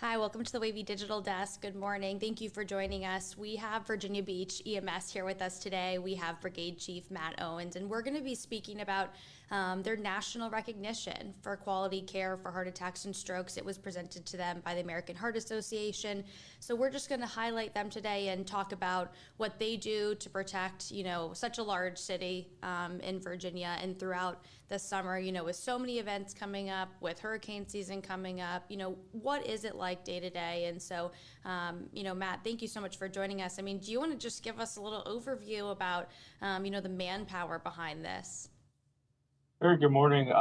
Hi, welcome to the Wavy Digital Desk. Good morning. Thank you for joining us. We have Virginia Beach EMS here with us today. We have Brigade Chief Matt Owens, and we're going to be speaking about their national recognition for quality care for heart attacks and strokes. It was presented to them by the American Heart Association. So we're just going to highlight them today and talk about what they do to protect, such a large city in Virginia and throughout the summer, with so many events coming up, with hurricane season coming up, what is it like day to day? And so, Matt, thank you so much for joining us. Do you want to just give us a little overview about, the manpower behind this? Sure, good morning.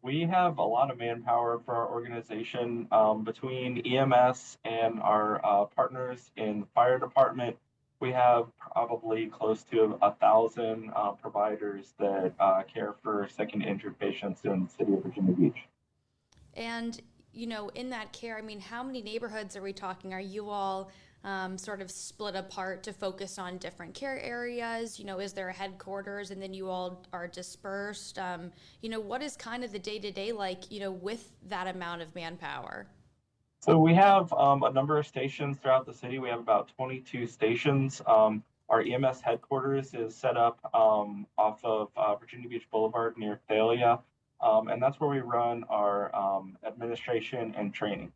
We have a lot of manpower for our organization between EMS and our partners in fire department. We have probably close to 1,000 providers that care for sick and injured patients in the city of Virginia Beach. And, in that care, how many neighborhoods are we talking? Are you all sort of split apart to focus on different care areas? Is there a headquarters and then you all are dispersed? What is kind of the day to day like, with that amount of manpower? So we have a number of stations throughout the city. We have about 22 stations. Our EMS headquarters is set up off of Virginia Beach Boulevard near Thalia, and that's where we run our administration and training.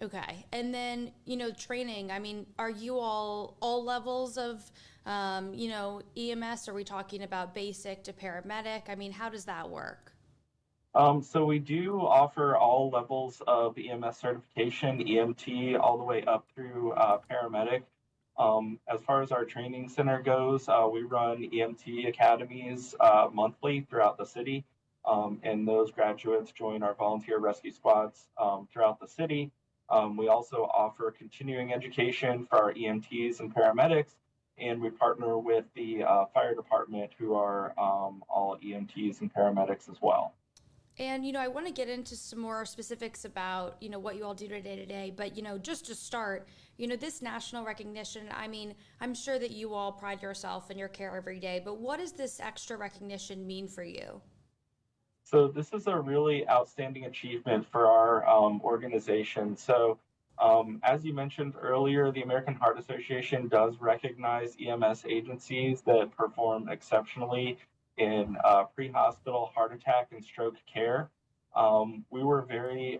Okay. And then, training, are you all levels of, EMS? Are we talking about basic to paramedic? How does that work? So we do offer all levels of EMS certification, EMT, all the way up through paramedic. As far as our training center goes, we run EMT academies monthly throughout the city, and those graduates join our volunteer rescue squads throughout the city. We also offer continuing education for our EMTs and paramedics, and we partner with the fire department, who are all EMTs and paramedics as well. And, I want to get into some more specifics about, what you all do day to day. But, just to start, this national recognition, I'm sure that you all pride yourself in your care every day, but what does this extra recognition mean for you? So this is a really outstanding achievement for our organization. So as you mentioned earlier, the American Heart Association does recognize EMS agencies that perform exceptionally in pre-hospital heart attack and stroke care. We were very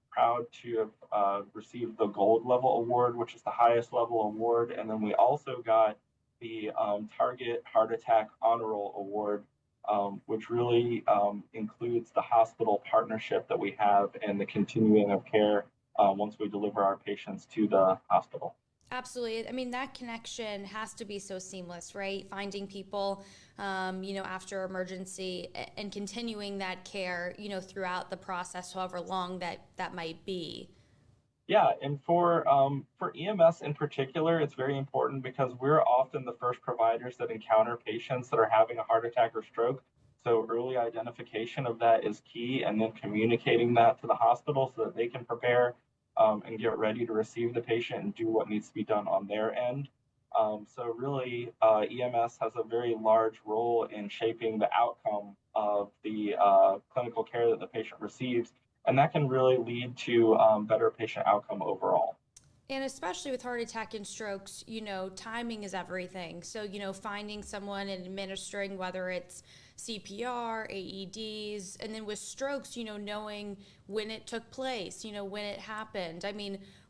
proud to have received the gold level award, which is the highest level award. And then we also got the Target Heart Attack Honor Roll Award, which really includes the hospital partnership that we have and the continuing of care once we deliver our patients to the hospital. Absolutely. That connection has to be so seamless, right? Finding people, after emergency and continuing that care, throughout the process, however long that might be. Yeah, and for EMS in particular, it's very important because we're often the first providers that encounter patients that are having a heart attack or stroke. So early identification of that is key, and then communicating that to the hospital so that they can prepare and get ready to receive the patient and do what needs to be done on their end. So really, EMS has a very large role in shaping the outcome of the clinical care that the patient receives, and that can really lead to better patient outcome overall. And especially with heart attack and strokes, timing is everything. So, finding someone and administering, whether it's CPR, AEDs, and then with strokes, knowing when it took place, when it happened.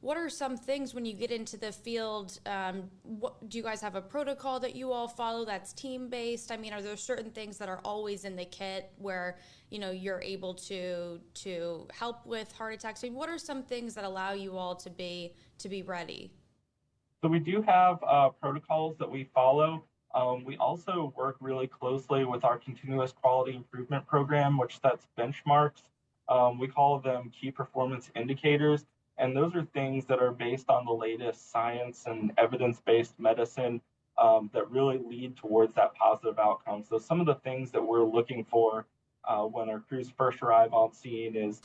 What are some things when you get into the field? Do you guys have a protocol that you all follow that's team based? Are there certain things that are always in the kit where, you're able to help with heart attacks? What are some things that allow you all to be ready? So we do have protocols that we follow. We also work really closely with our continuous quality improvement program, which sets benchmarks. We call them key performance indicators, and those are things that are based on the latest science and evidence-based medicine that really lead towards that positive outcome. So some of the things that we're looking for when our crews first arrive on scene is,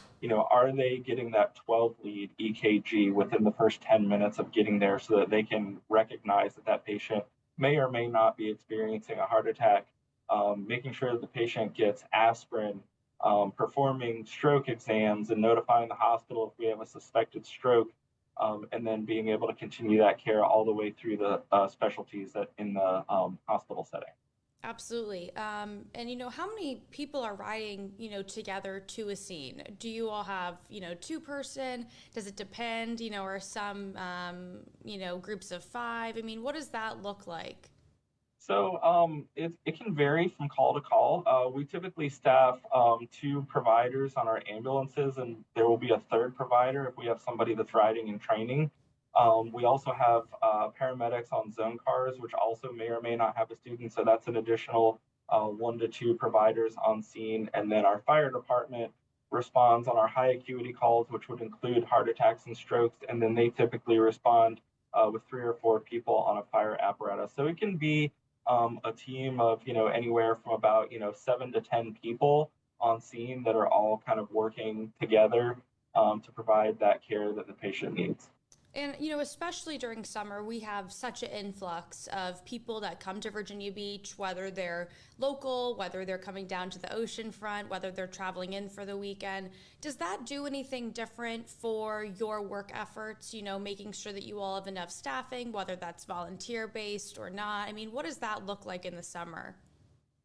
are they getting that 12 lead EKG within the first 10 minutes of getting there so that they can recognize that that patient may or may not be experiencing a heart attack, making sure that the patient gets aspirin, performing stroke exams and notifying the hospital if we have a suspected stroke. and then being able to continue that care all the way through the specialties that in the hospital setting. Absolutely. And how many people are riding, together to a scene? Do you all have, two person? Does it depend? Or some, groups of five? I mean, what does that look like? So it can vary from call to call. We typically staff two providers on our ambulances, and there will be a third provider if we have somebody that's riding and training. We also have paramedics on zone cars, which also may or may not have a student. So that's an additional one to two providers on scene. And then our fire department responds on our high acuity calls, which would include heart attacks and strokes. And then they typically respond with three or four people on a fire apparatus. So it can be a team of anywhere from about 7 to 10 people on scene that are all kind of working together to provide that care that the patient needs. And, especially during summer, we have such an influx of people that come to Virginia Beach, whether they're local, whether they're coming down to the ocean front, whether they're traveling in for the weekend. Does that do anything different for your work efforts, making sure that you all have enough staffing, whether that's volunteer based or not? I mean, what does that look like in the summer?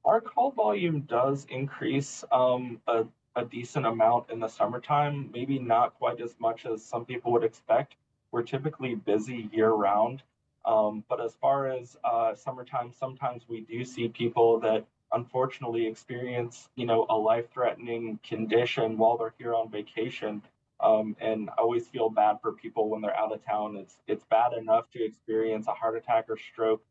Our call volume does increase a decent amount in the summertime, maybe not quite as much as some people would expect. We're typically busy year round. But as far as summertime, sometimes we do see people that unfortunately experience, a life-threatening condition while they're here on vacation. And I always feel bad for people when they're out of town. It's bad enough to experience a heart attack or stroke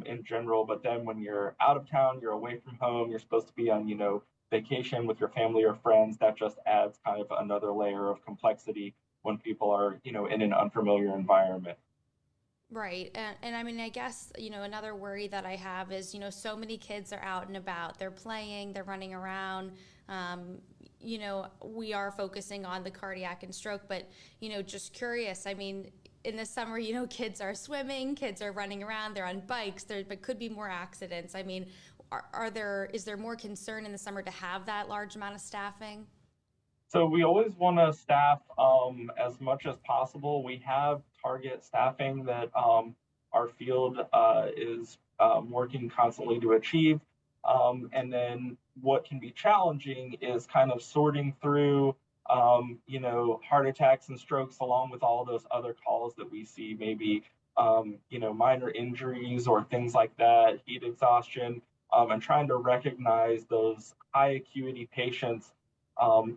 in general, but then when you're out of town, you're away from home, you're supposed to be on, vacation with your family or friends. That just adds kind of another layer of complexity when people are, in an unfamiliar environment. Right. And I mean, I guess, another worry that I have is, so many kids are out and about. They're playing, they're running around. We are focusing on the cardiac and stroke, but, just curious. I mean, in the summer, kids are swimming, kids are running around, they're on bikes, but could be more accidents. I mean, is there more concern in the summer to have that large amount of staffing? So we always want to staff as much as possible. We have target staffing that our field is working constantly to achieve. And then what can be challenging is kind of sorting through, heart attacks and strokes along with all those other calls that we see, maybe, minor injuries or things like that, heat exhaustion, and trying to recognize those high acuity patients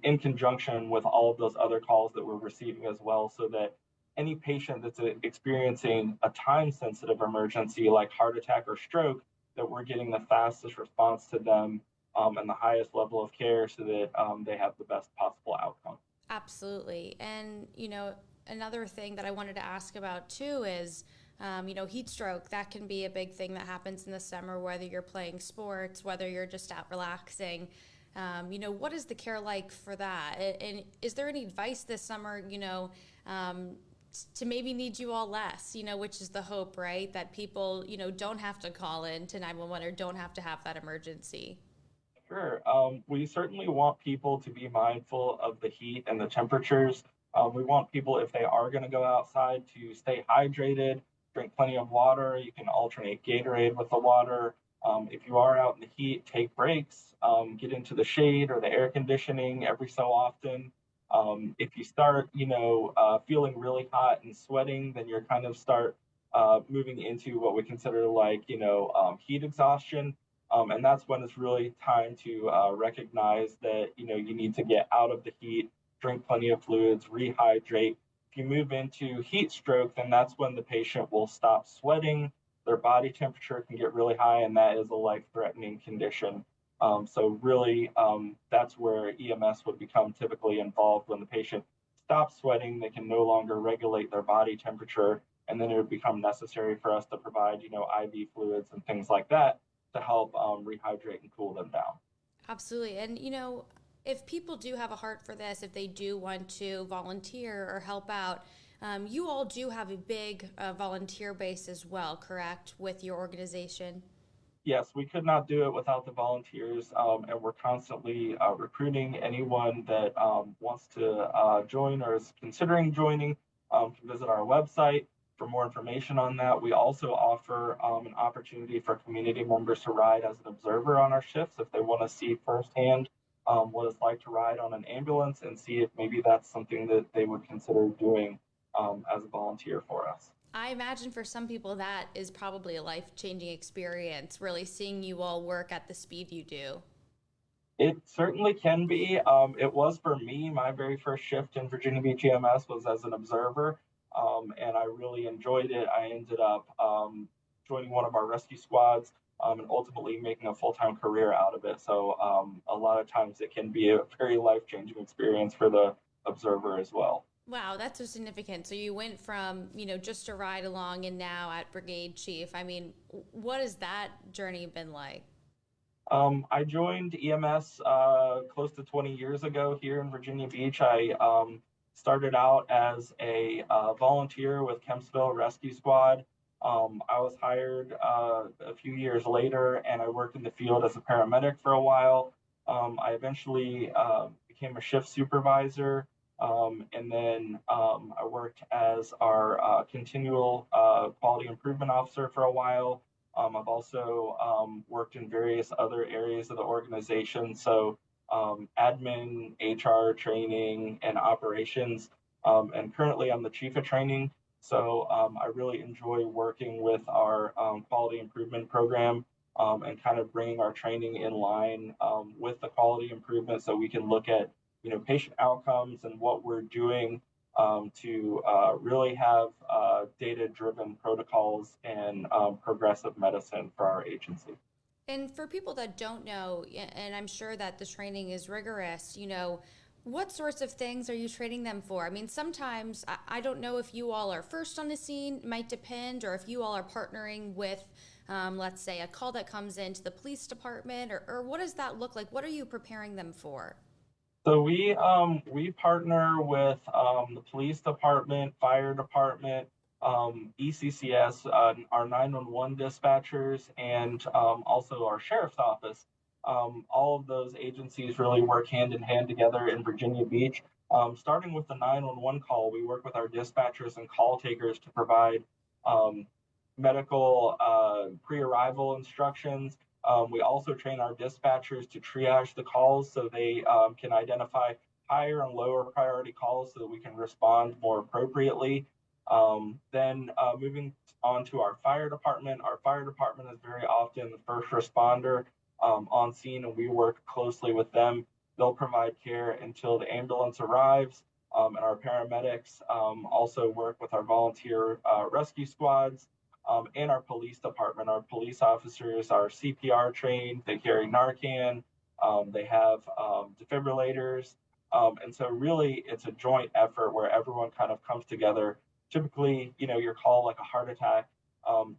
in conjunction with all of those other calls that we're receiving as well, so that any patient that's experiencing a time sensitive emergency like heart attack or stroke, that we're getting the fastest response to them and the highest level of care so that they have the best possible outcome. Absolutely. And, another thing that I wanted to ask about too is, heat stroke. That can be a big thing that happens in the summer, whether you're playing sports, whether you're just out relaxing. What is the care like for that? And is there any advice this summer, to maybe need you all less, which is the hope, right? That people, don't have to call in to 911 or don't have to have that emergency. Sure. We certainly want people to be mindful of the heat and the temperatures. We want people, if they are going to go outside, to stay hydrated, drink plenty of water. You can alternate Gatorade with the water. If you are out in the heat, take breaks, get into the shade or the air conditioning every so often. If you start, feeling really hot and sweating, then you're kind of start moving into what we consider like, heat exhaustion. And that's when it's really time to recognize that, you need to get out of the heat, drink plenty of fluids, rehydrate. If you move into heat stroke, then that's when the patient will stop sweating, their body temperature can get really high, and that is a life-threatening condition. So really, that's where EMS would become typically involved when the patient stops sweating, they can no longer regulate their body temperature, and then it would become necessary for us to provide, IV fluids and things like that to help rehydrate and cool them down. Absolutely. And, if people do have a heart for this, if they do want to volunteer or help out, you all do have a big volunteer base as well, correct, with your organization? Yes, we could not do it without the volunteers, and we're constantly recruiting anyone that wants to join or is considering joining. can visit our website for more information on that. We also offer an opportunity for community members to ride as an observer on our shifts if they want to see firsthand what it's like to ride on an ambulance and see if maybe that's something that they would consider doing as a volunteer for us. I imagine for some people that is probably a life-changing experience, really seeing you all work at the speed you do. It certainly can be. It was for me. My very first shift in Virginia Beach EMS was as an observer, and I really enjoyed it. I ended up joining one of our rescue squads and ultimately making a full-time career out of it. So a lot of times it can be a very life-changing experience for the observer as well. Wow, that's so significant. So you went from, just a ride along and now at Brigade Chief. I mean, what has that journey been like? I joined EMS close to 20 years ago here in Virginia Beach. I started out as a volunteer with Kempsville Rescue Squad. I was hired a few years later, and I worked in the field as a paramedic for a while. I eventually became a shift supervisor, and then I worked as our continual quality improvement officer for a while. I've also worked in various other areas of the organization, so admin, HR, training, and operations. And currently, I'm the chief of training. So I really enjoy working with our quality improvement program and kind of bringing our training in line with the quality improvement, so we can look at patient outcomes and what we're doing to really have data-driven protocols and progressive medicine for our agency. And for people that don't know, and I'm sure that the training is rigorous, what sorts of things are you training them for? I mean, sometimes I don't know if you all are first on the scene, it might depend, or if you all are partnering with, let's say, a call that comes into the police department, or what does that look like? What are you preparing them for? So we partner with the police department, fire department, ECCS, our 911 dispatchers, and also our sheriff's office. All of those agencies really work hand in hand together in Virginia Beach. Starting with the 911 call, we work with our dispatchers and call takers to provide um, medical pre-arrival instructions. We also train our dispatchers to triage the calls so they can identify higher and lower priority calls so that we can respond more appropriately. Then moving on to our fire department is very often the first responder on scene, and we work closely with them. They'll provide care until the ambulance arrives, and our paramedics also work with our volunteer rescue squads and our police department. Our police officers are CPR trained, they carry Narcan, they have defibrillators. And so really it's a joint effort where everyone kind of comes together. Typically, your call like a heart attack,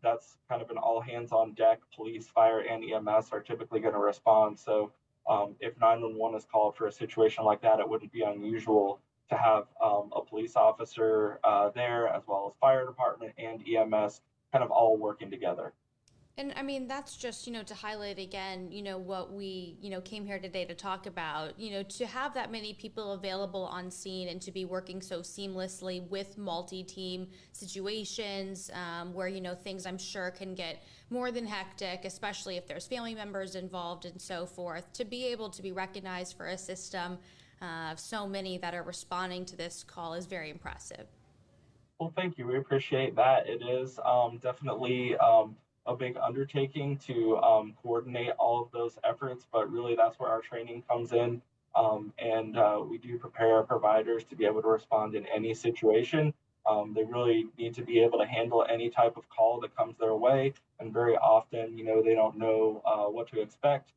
that's kind of an all hands on deck. Police, fire, and EMS are typically going to respond. So if 911 is called for a situation like that, it wouldn't be unusual to have a police officer there, as well as fire department and EMS kind of all working together. And I mean, that's just, to highlight again, what we, came here today to talk about, to have that many people available on scene and to be working so seamlessly with multi-team situations where, things I'm sure can get more than hectic, especially if there's family members involved and so forth. To be able to be recognized for a system of so many that are responding to this call is very impressive. Well, thank you. We appreciate that. It is definitely a big undertaking to coordinate all of those efforts, but really that's where our training comes in. And we do prepare our providers to be able to respond in any situation. They really need to be able to handle any type of call that comes their way. And very often, they don't know what to expect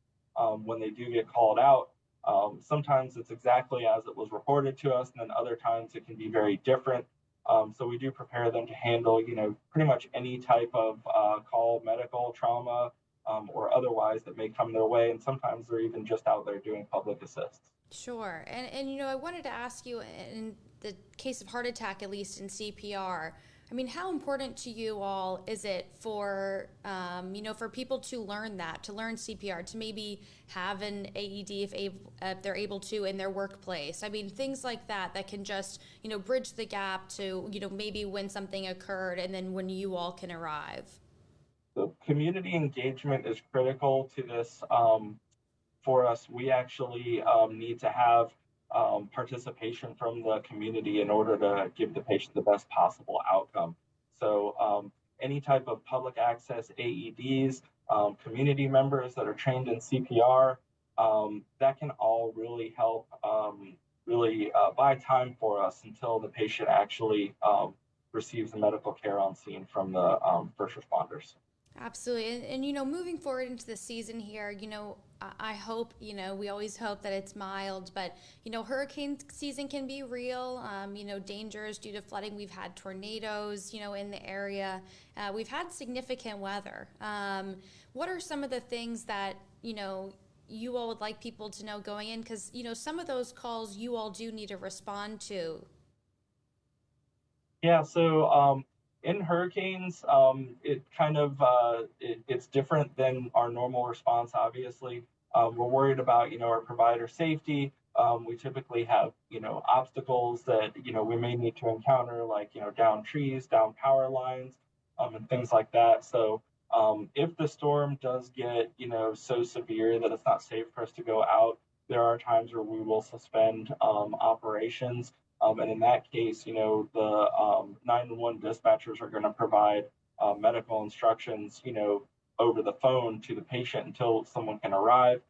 when they do get called out. Sometimes it's exactly as it was reported to us, and then other times it can be very different. So we do prepare them to handle, pretty much any type of call, medical, trauma, or otherwise that may come their way. And sometimes they're even just out there doing public assists. Sure. And I wanted to ask you, in the case of heart attack, at least in CPR, I mean, how important to you all is it for, for people to learn that, to learn CPR, to maybe have an AED if they're able to in their workplace? I mean, things like that that can just, bridge the gap to, maybe when something occurred and then when you all can arrive. So community engagement is critical to this. For us, we actually need to have participation from the community in order to give the patient the best possible outcome. So any type of public access AEDs, community members that are trained in CPR, that can all really help really buy time for us until the patient actually receives the medical care on scene from the first responders. Absolutely. Moving forward into the season here, I hope, we always hope that it's mild, but, hurricane season can be real, dangers due to flooding. We've had tornadoes, in the area. We've had significant weather. What are some of the things that, you all would like people to know going in? Because, some of those calls you all do need to respond to. Yeah, so in hurricanes, it kind of it's different than our normal response. Obviously, we're worried about our provider safety. We typically have obstacles that we may need to encounter, like down trees, down power lines, and things like that. So if the storm does get so severe that it's not safe for us to go out, there are times where we will suspend operations. And in that case, the 911 dispatchers are going to provide medical instructions, over the phone to the patient until someone can arrive.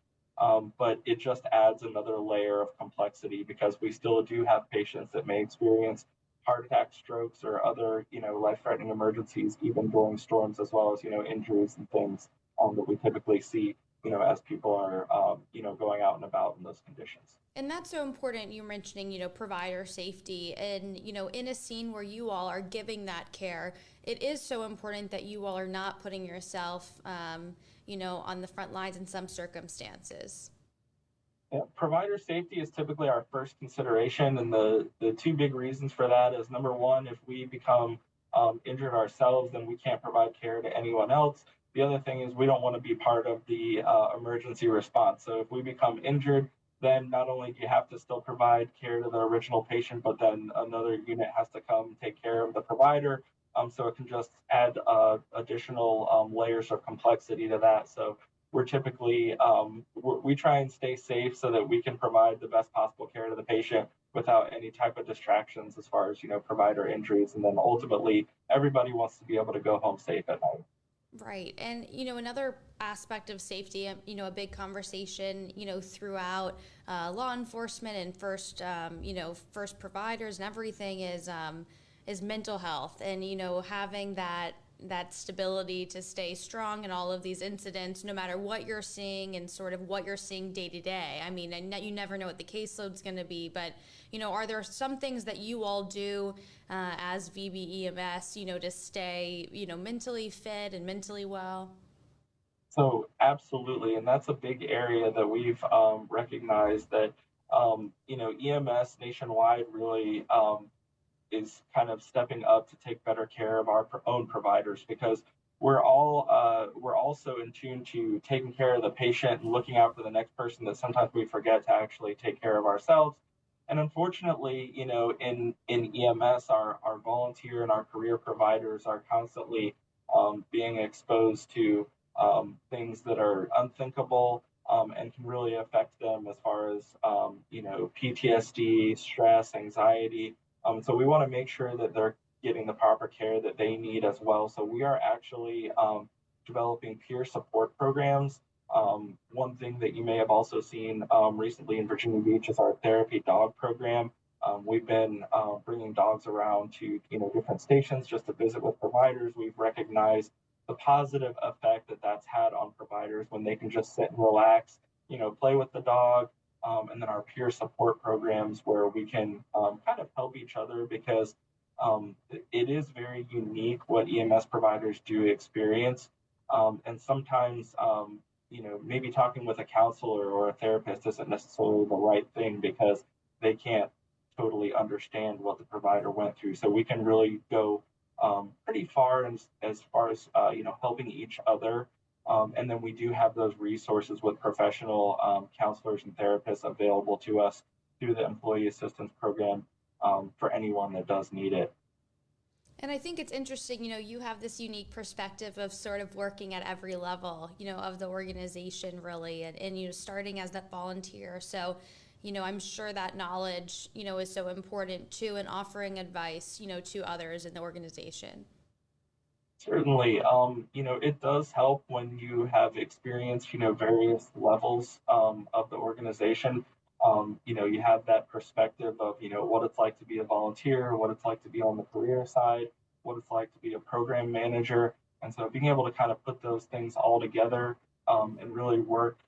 But it just adds another layer of complexity because we still do have patients that may experience heart attacks, strokes, or other, life-threatening emergencies, even during storms, as well as, injuries and things that we typically see, as people are, going out and about in those conditions. And that's so important. You're mentioning, provider safety and, in a scene where you all are giving that care, it is so important that you all are not putting yourself, on the front lines in some circumstances. Yeah, provider safety is typically our first consideration. And the two big reasons for that is number one, if we become injured ourselves, then we can't provide care to anyone else. The other thing is we don't want to be part of the emergency response. So if we become injured, then not only do you have to still provide care to the original patient, but then another unit has to come take care of the provider. So it can just add additional layers of complexity to that. So we're typically, we try and stay safe so that we can provide the best possible care to the patient without any type of distractions as far as, provider injuries. And then ultimately, everybody wants to be able to go home safe at night. Right. And, another aspect of safety, a big conversation, throughout law enforcement and first providers and everything is mental health and, having that stability to stay strong in all of these incidents, no matter what you're seeing and sort of what you're seeing day to day. I mean, you never know what the caseload's going to be, but, are there some things that you all do as VBEMS, to stay, mentally fit and mentally well? So absolutely, and that's a big area that we've recognized that EMS nationwide really is kind of stepping up to take better care of our own providers because we're all so in tune to taking care of the patient and looking out for the next person that sometimes we forget to actually take care of ourselves. And unfortunately, in EMS, our volunteer and our career providers are constantly being exposed to things that are unthinkable and can really affect them as far as PTSD, stress, anxiety. So we want to make sure that they're getting the proper care that they need as well. So we are actually developing peer support programs. One thing that you may have also seen recently in Virginia Beach is our therapy dog program. We've been bringing dogs around to different stations just to visit with providers. We've recognized the positive effect that that's had on providers when they can just sit and relax, play with the dog, and then our peer support programs where we can kind of help each other because it is very unique what EMS providers do experience. And sometimes, maybe talking with a counselor or a therapist isn't necessarily the right thing because they can't totally understand what the provider went through. So we can really go pretty far as far as helping each other. And then we do have those resources with professional counselors and therapists available to us through the Employee Assistance Program for anyone that does need it. And I think it's interesting, you have this unique perspective of sort of working at every level, of the organization really, and starting as that volunteer. So, I'm sure that knowledge, is so important too, and offering advice, to others in the organization. Certainly, it does help when you have experienced, various levels of the organization. You have that perspective of, what it's like to be a volunteer, what it's like to be on the career side, what it's like to be a program manager. And so being able to kind of put those things all together and really work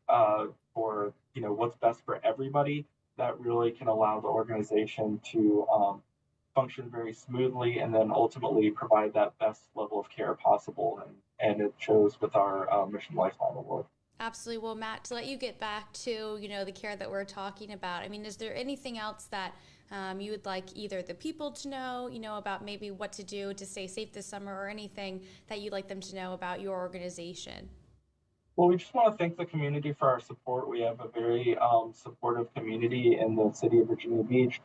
for, what's best for everybody, that really can allow the organization to function very smoothly and then ultimately provide that best level of care possible. And it shows with our Mission Lifeline Award. Absolutely. Well, Matt, to let you get back to, the care that we're talking about, I mean, is there anything else that you would like either the people to know, about maybe what to do to stay safe this summer, or anything that you'd like them to know about your organization? Well, we just want to thank the community for our support. We have a very supportive community in the city of Virginia Beach.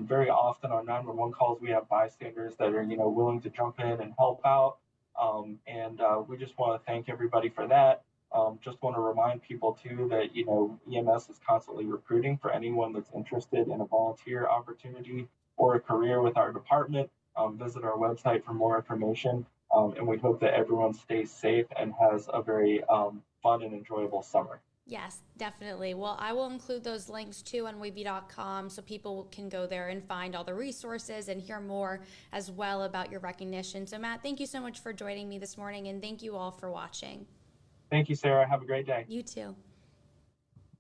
Very often on 911 calls, we have bystanders that are, willing to jump in and help out. And we just want to thank everybody for that. Just want to remind people too that, EMS is constantly recruiting for anyone that's interested in a volunteer opportunity or a career with our department. Visit our website for more information. And we hope that everyone stays safe and has a very fun and enjoyable summer. Yes, definitely. Well, I will include those links too on wavy.com so people can go there and find all the resources and hear more as well about your recognition. So, Matt, thank you so much for joining me this morning, and thank you all for watching. Thank you, Sarah. Have a great day. You too.